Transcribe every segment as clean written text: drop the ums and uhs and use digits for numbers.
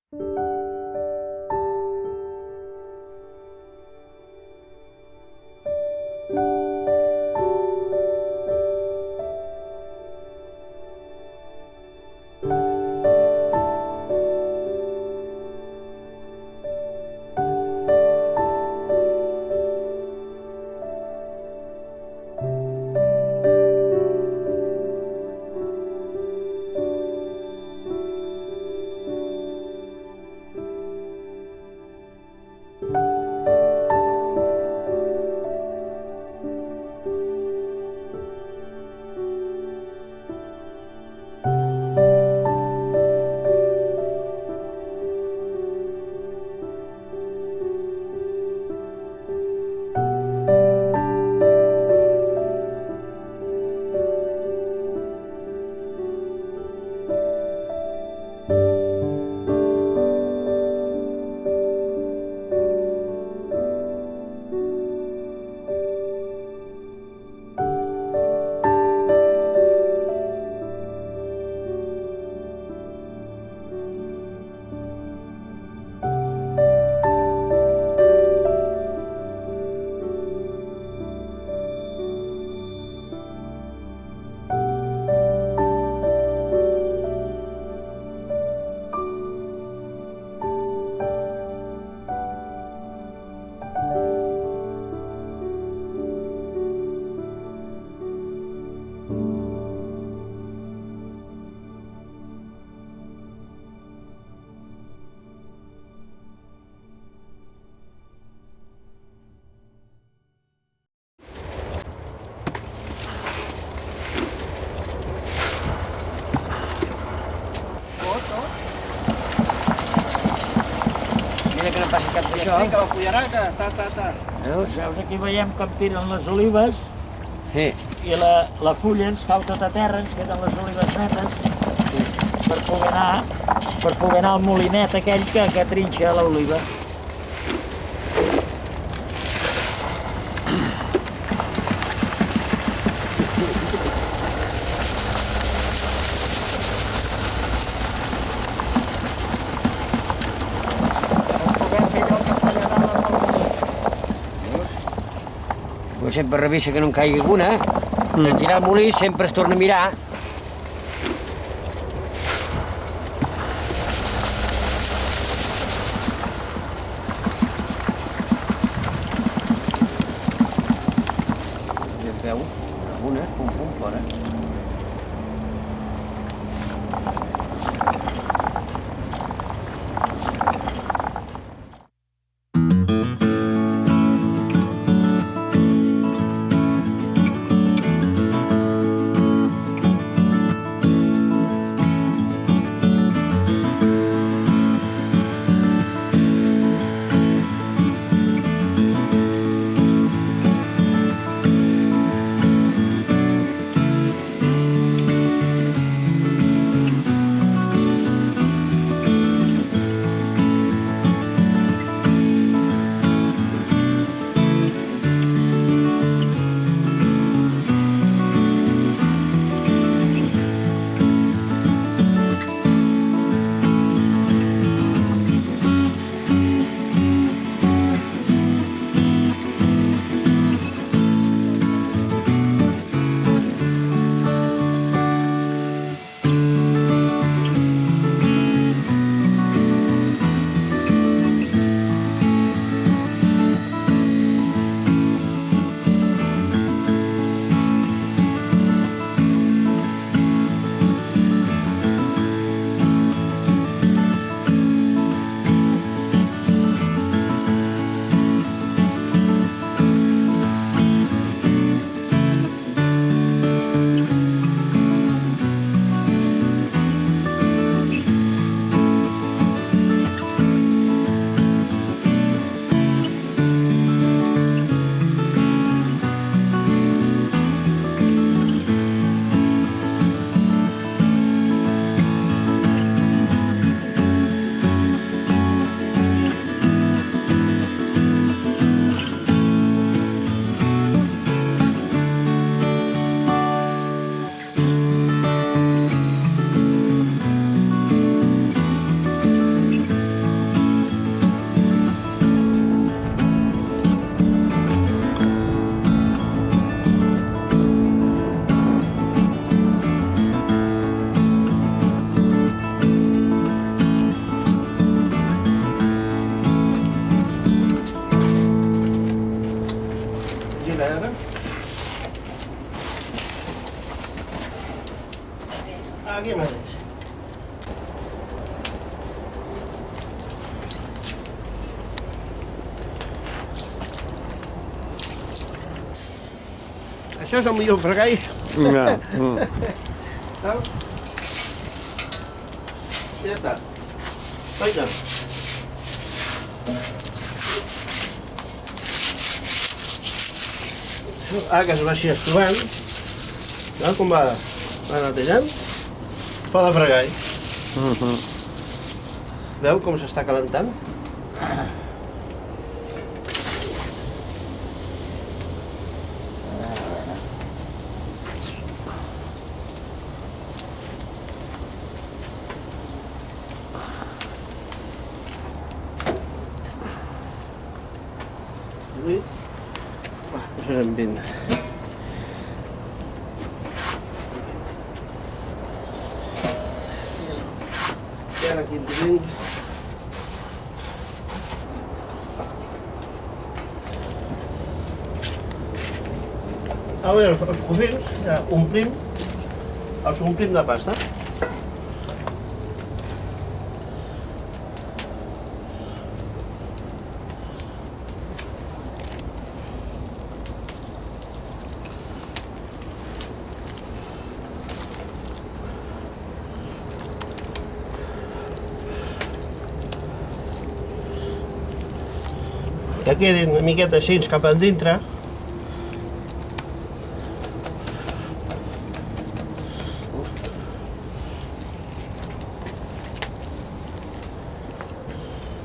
Que no passi cap d'això. Que la fullaraca, ta. Veus, aquí veiem com tiren les olives Sí. i la fulla ens cau tot a terra, ens queden les olives netes per poder anar al molinet aquell que trinxa l'oliva. Sempre revisa que no en caigui alguna. Al girar el molí sempre es torna a mirar. I es veu alguna, pum, fora. Aquí mateix. Això és el millor fregall. Ja. Val? Ja està. Vinga. Ara que es va així estovant, veu com va netejant? Fa de fregall. Veu com s'està calentant? Avui posarem 20. I ara aquí en tenim. A veure, els cofins ja els omplim de pasta. Que quedin una miqueta així cap endintre.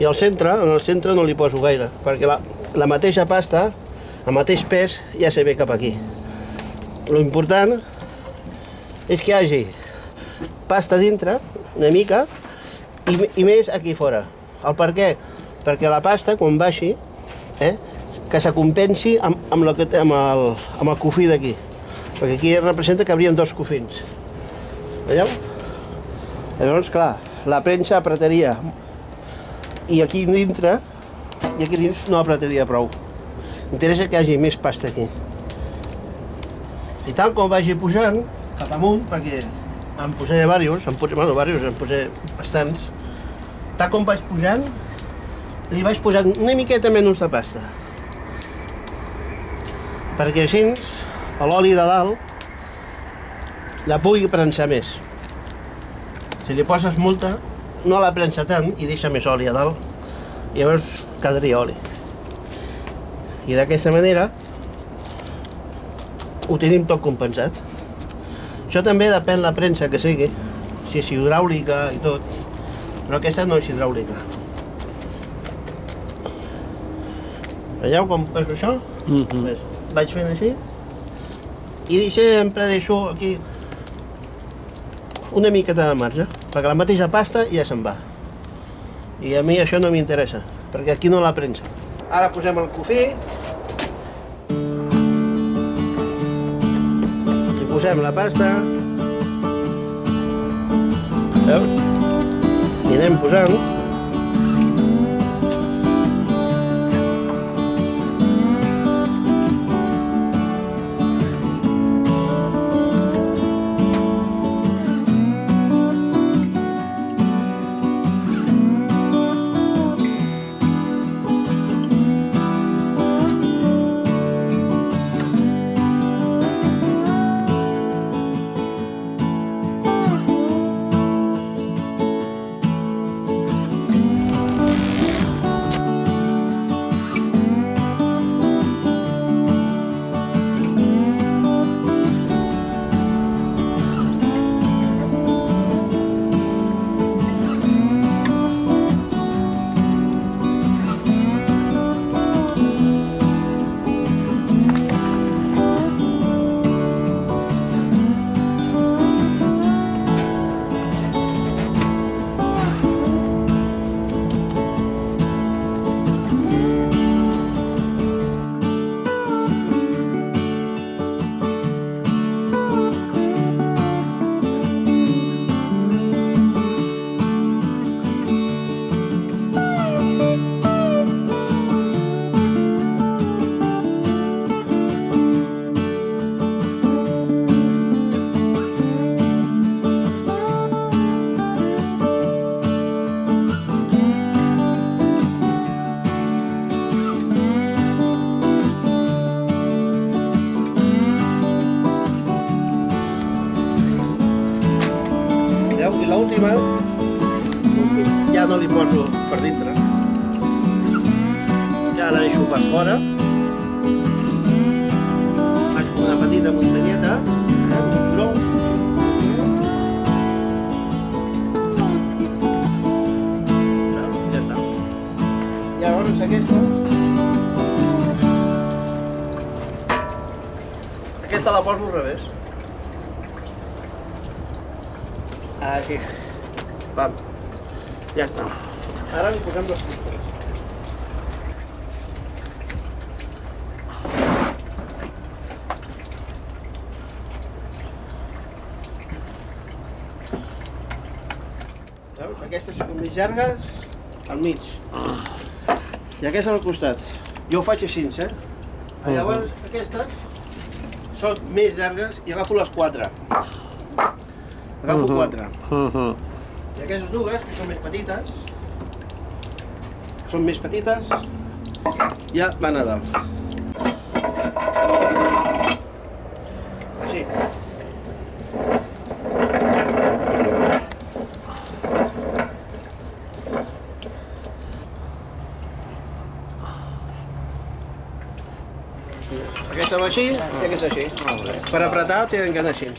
I al centre, en el centre no li poso gaire, perquè la mateixa pasta, el mateix pes, ja se ve cap aquí. L'important és que hi hagi pasta dintre, una mica, i més aquí fora. El per què? Perquè la pasta, quan baixi, que se compensi amb el cofí d'aquí. Perquè aquí representa que hi haurien dos cofins. Veieu? Llavors, clar, la premsa apretaria. I aquí dintre, i aquí dins no apretaria prou. M'interessa que hi hagi més pasta aquí. I tant com vagi pujant, cap amunt, perquè em posaré diversos, em posaré bastants. Tant com vaig pujant, li vaig posant una miqueta menys de pasta. Perquè així l'oli de dalt la pugui prensar més. Si li poses molta, no la prensa tant i deixa més oli a dalt. I llavors quedaria oli. I d'aquesta manera ho tenim tot compensat. Això també depèn la premsa que sigui, si és hidràulica i tot, però aquesta no és hidràulica. Veieu com poso això? Vaig fent així i sempre deixo aquí una miqueta de marge, perquè la mateixa pasta ja se'n va. I a mi això no m'interessa, perquè aquí no la prensa. Ara posem el cofí. Hi posem la pasta. Veus? I anem posant. I l'última, ja no li poso per dintre. Ja la deixo per fora. Faig una petita muntanyeta, un turó. Ja està. Llavors aquesta la poso al revés. Aquí. Pam. Ja està. Ara li posem les costures. Veus? Aquestes són més llargues al mig. I aquestes al costat. Jo ho faig així, eh? Llavors aquestes són més llargues i agafo les 4. Agafo 4. I aquestes dues, que són més petites, ja van a dalt. Així. Aquesta va així i aquesta així. Per apretar tenen que anar així.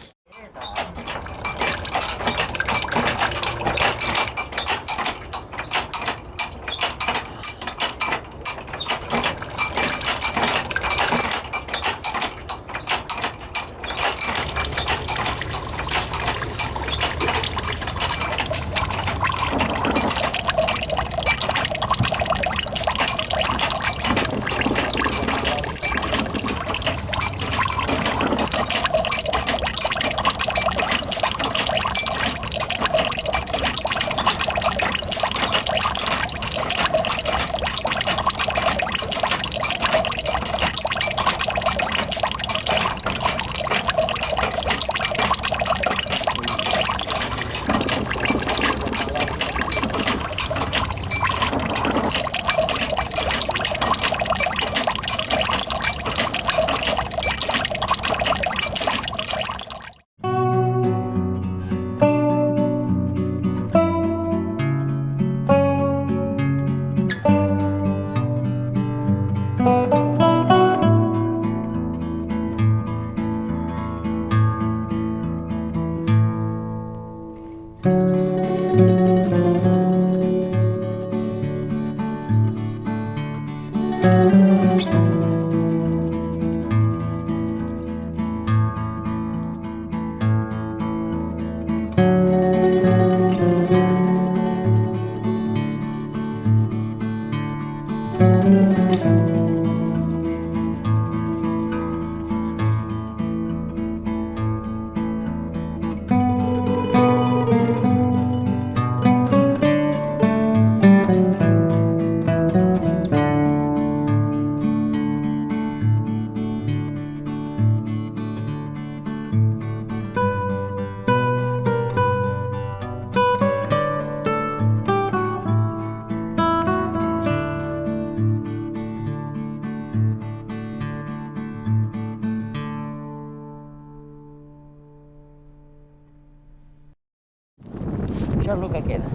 Això és el que queda.